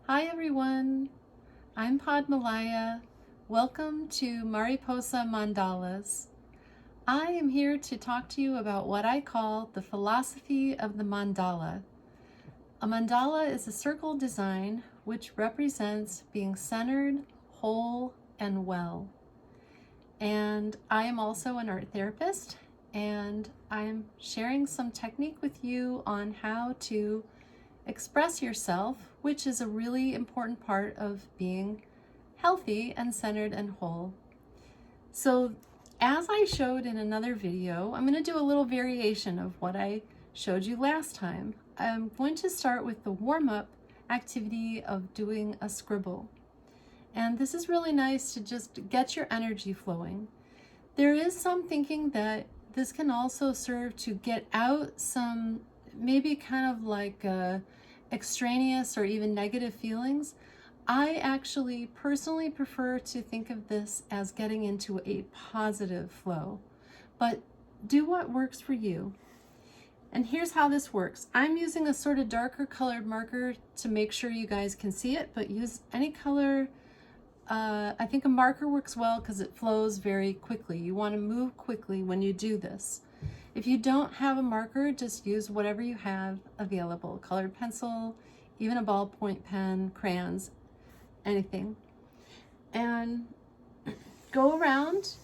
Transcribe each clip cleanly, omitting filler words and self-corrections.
Hi everyone, I'm Padmalaya. Welcome to Mariposa Mandalas. I am here to talk to you about what I call the philosophy of the mandala. A mandala is a circle design which represents being centered, whole, and well. And I am also an art therapist, and I'm sharing some technique with you on how to express yourself, which is a really important part of being healthy and centered and whole. So as I showed in another video, I'm going to do a little variation of what I showed you last time. I'm going to start with the warm-up activity of doing a scribble. And this is really nice to just get your energy flowing. There is some thinking that this can also serve to get out some maybe kind of like extraneous or even negative feelings. I actually personally prefer to think of this as getting into a positive flow, but do what works for you. And here's how this works. I'm using a sort of darker colored marker to make sure you guys can see it, but use any color. I think a marker works well because it flows very quickly. You want to move quickly when you do this. If you don't have a marker, just use whatever you have available. Colored pencil, even a ballpoint pen, crayons, anything. And go around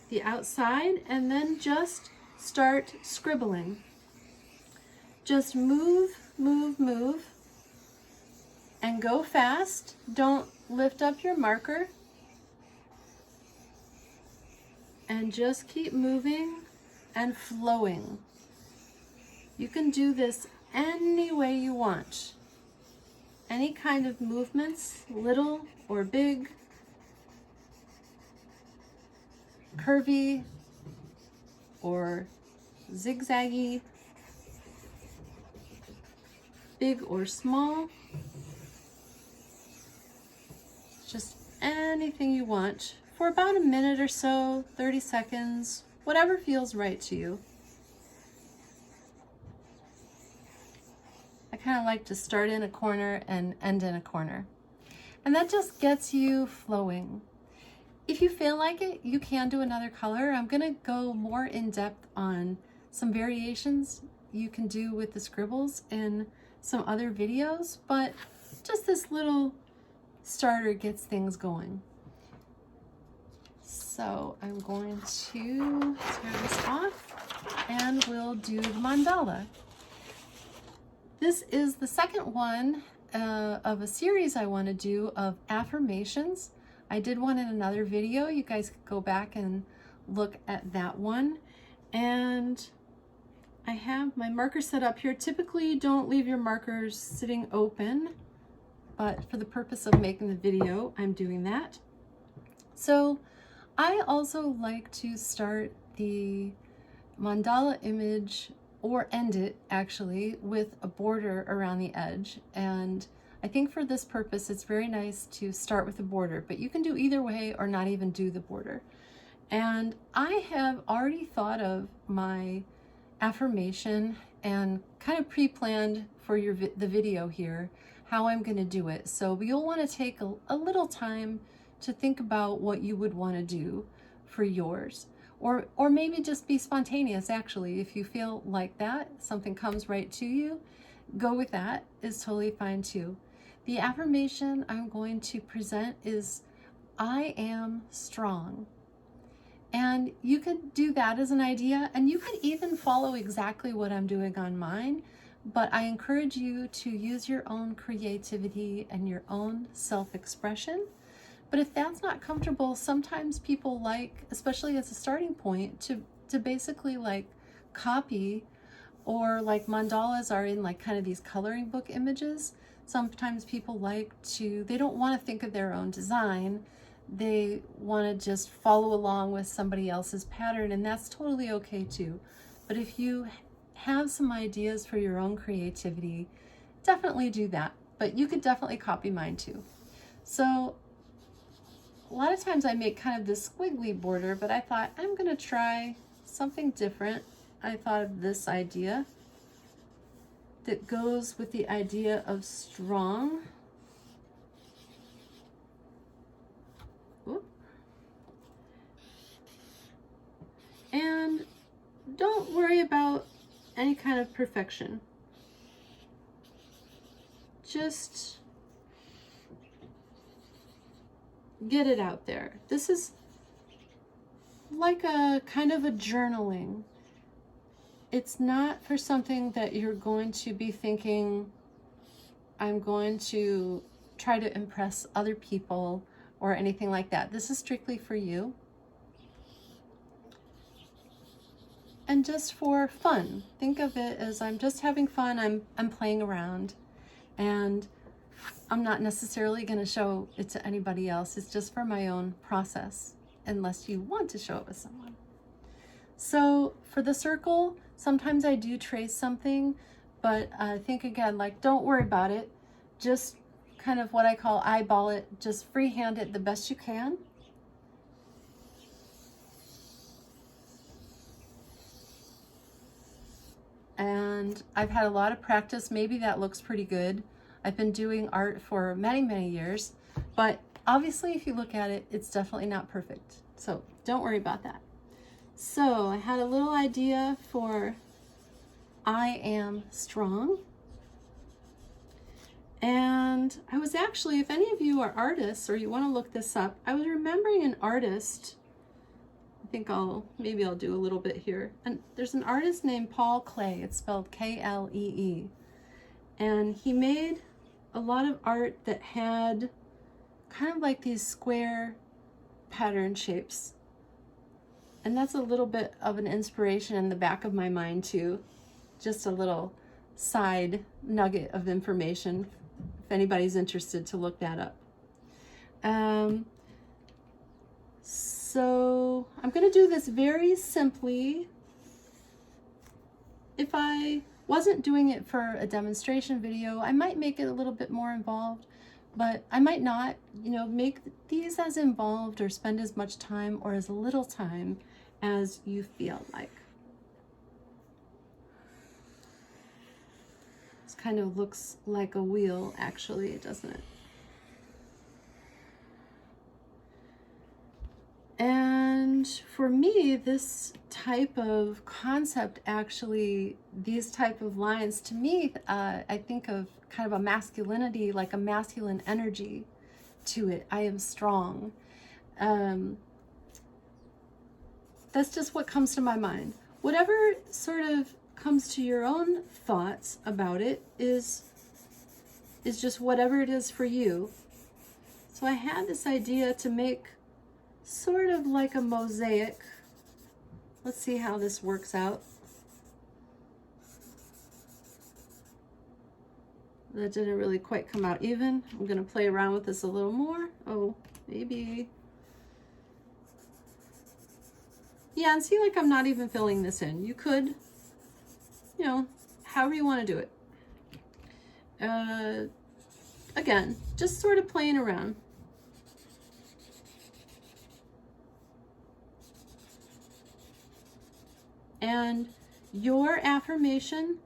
the outside and then just start scribbling. Just move, move, move. And go fast. Don't lift up your marker. And just keep moving and flowing. You can do this any way you want. Any kind of movements, little or big, curvy or zigzaggy, big or small. Just anything you want for about a minute or so, 30 seconds, whatever feels right to you. I kind of like to start in a corner and end in a corner. And that just gets you flowing. If you feel like it, you can do another color. I'm going to go more in depth on some variations you can do with the scribbles in some other videos, but just this little starter gets things going. So I'm going to tear this off and we'll do the mandala. This is the second one of a series I want to do of affirmations. I did one in another video. You guys could go back and look at that one. And I have my marker set up here. Typically, don't leave your markers sitting open, but for the purpose of making the video, I'm doing that. So I also like to start the mandala image, or end it actually, with a border around the edge. And I think for this purpose, it's very nice to start with a border, but you can do either way or not even do the border. And I have already thought of my affirmation and kind of pre-planned for the video here how I'm going to do it. So you'll want to take a little time to think about what you would want to do for yours. Or maybe just be spontaneous, actually. If you feel like that, something comes right to you, go with that. Is totally fine too. The affirmation I'm going to present is, I am strong. And you could do that as an idea, and you could even follow exactly what I'm doing on mine, but I encourage you to use your own creativity and your own self-expression. But if that's not comfortable, sometimes people like, especially as a starting point, to basically like copy, or like mandalas are in like kind of these coloring book images. Sometimes people like to, they don't want to think of their own design. They want to just follow along with somebody else's pattern, and that's totally okay too. But if you have some ideas for your own creativity, definitely do that. But you could definitely copy mine too. So a lot of times I make kind of this squiggly border, but I thought I'm going to try something different. I thought of this idea. that goes with the idea of strong. Whoop. And don't worry about any kind of perfection. Just get it out there. This is like a kind of a journaling. It's not for something that you're going to be thinking, I'm going to try to impress other people or anything like that. This is strictly for you. And just for fun. Think of it as I'm just having fun. I'm playing around, and I'm not necessarily going to show it to anybody else. It's just for my own process, unless you want to show it with someone. So for the circle, sometimes I do trace something, but I think again, like, don't worry about it. Just kind of what I call eyeball it, just freehand it the best you can. And I've had a lot of practice. Maybe that looks pretty good. I've been doing art for many, many years, but obviously if you look at it, it's definitely not perfect. So don't worry about that. So I had a little idea for I am strong. And I was actually, if any of you are artists or you want to look this up, I was remembering an artist. I think maybe I'll do a little bit here. And there's an artist named Paul Klee. It's spelled Klee. And he made a lot of art that had kind of like these square pattern shapes. And that's a little bit of an inspiration in the back of my mind too. Just a little side nugget of information if anybody's interested to look that up. So I'm going to do this very simply. If I wasn't doing it for a demonstration video, I might make it a little bit more involved, but I might not, make these as involved or spend as much time or as little time as you feel like. This kind of looks like a wheel, actually, doesn't it? And for me, this type of concept, actually, these type of lines, to me, I think of kind of a masculinity, like a masculine energy to it. I am strong. That's just what comes to my mind. Whatever sort of comes to your own thoughts about it is just whatever it is for you. So I had this idea to make sort of like a mosaic. Let's see how this works out. That didn't really quite come out even. I'm going to play around with this a little more. Oh, maybe. Yeah, and see, like, I'm not even filling this in. You could, however you want to do it. Again, just sort of playing around. And your affirmation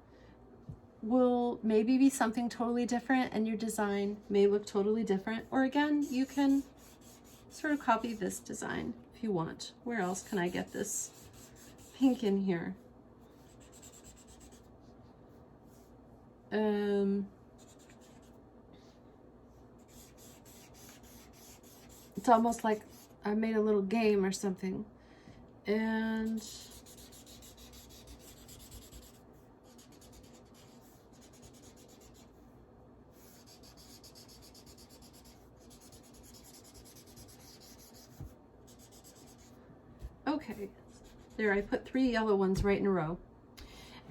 will maybe be something totally different, and your design may look totally different. Or again, you can sort of copy this design if you want. Where else can I get this pink in here? It's almost like I made a little game or something. And okay, there, I put 3 yellow ones right in a row.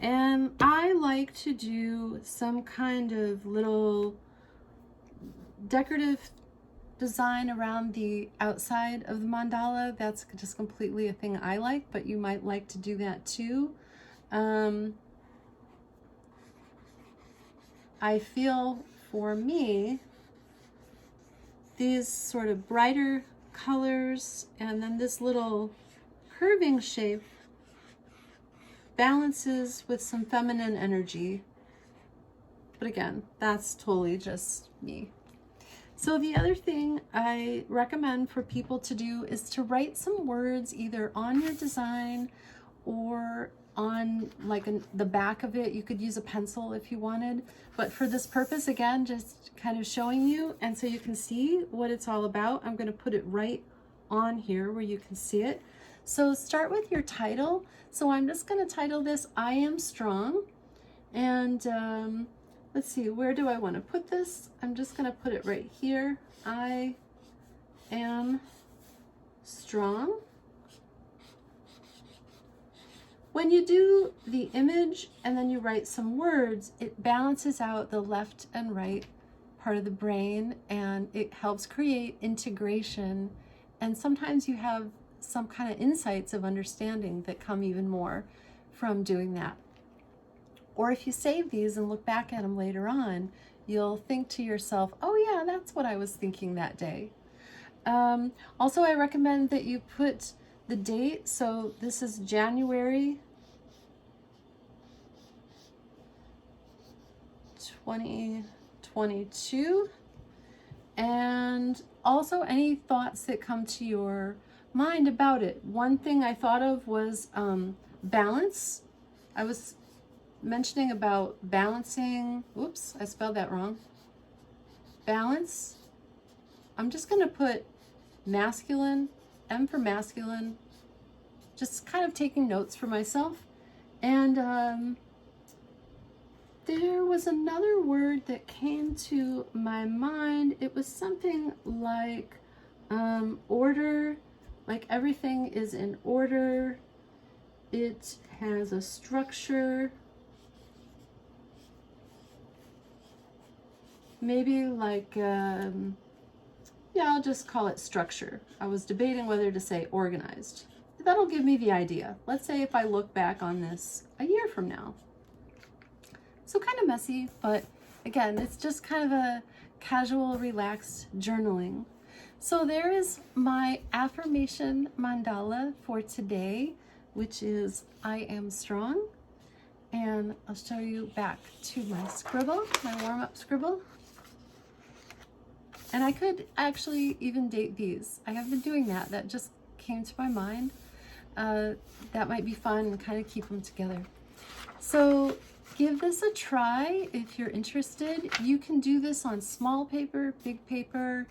And I like to do some kind of little decorative design around the outside of the mandala. That's just completely a thing I like, but you might like to do that too. I feel for me, these sort of brighter colors and then this little curving shape balances with some feminine energy. But again, that's totally just me. So the other thing I recommend for people to do is to write some words either on your design or on like the back of it. You could use a pencil if you wanted, but for this purpose, again, just kind of showing you, and so you can see what it's all about, I'm going to put it right on here where you can see it. So start with your title. So I'm just going to title this I Am Strong, and let's see, where do I want to put this? I'm just going to put it right here. I am strong. When you do the image and then you write some words, it balances out the left and right part of the brain, and it helps create integration. And sometimes you have some kind of insights of understanding that come even more from doing that. Or if you save these and look back at them later on, you'll think to yourself, oh yeah, that's what I was thinking that day. Also, I recommend that you put the date. So this is January 2022. And also any thoughts that come to your mind about it. One thing I thought of was balance. I was mentioning about balancing. Oops, I spelled that wrong. Balance. I'm just going to put masculine, M for masculine, just kind of taking notes for myself. And there was another word that came to my mind. It was something like order, like everything is in order. It has a structure. Maybe like, yeah, I'll just call it structure. I was debating whether to say organized. That'll give me the idea. Let's say if I look back on this a year from now. So kind of messy, but again, it's just kind of a casual, relaxed journaling. So there is my affirmation mandala for today, which is I am strong. And I'll show you back to my scribble, my warm-up scribble. And I could actually even date these. I have been doing that. That just came to my mind. That might be fun and kind of keep them together. So give this a try if you're interested. You can do this on small paper, big paper,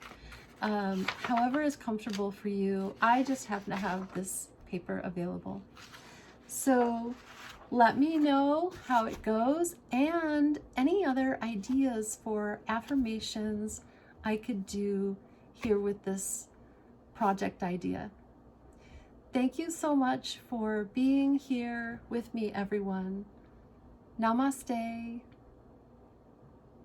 however is comfortable for you. I just happen to have this paper available. So let me know how it goes and any other ideas for affirmations I could do here with this project idea. Thank you so much for being here with me, everyone. Namaste.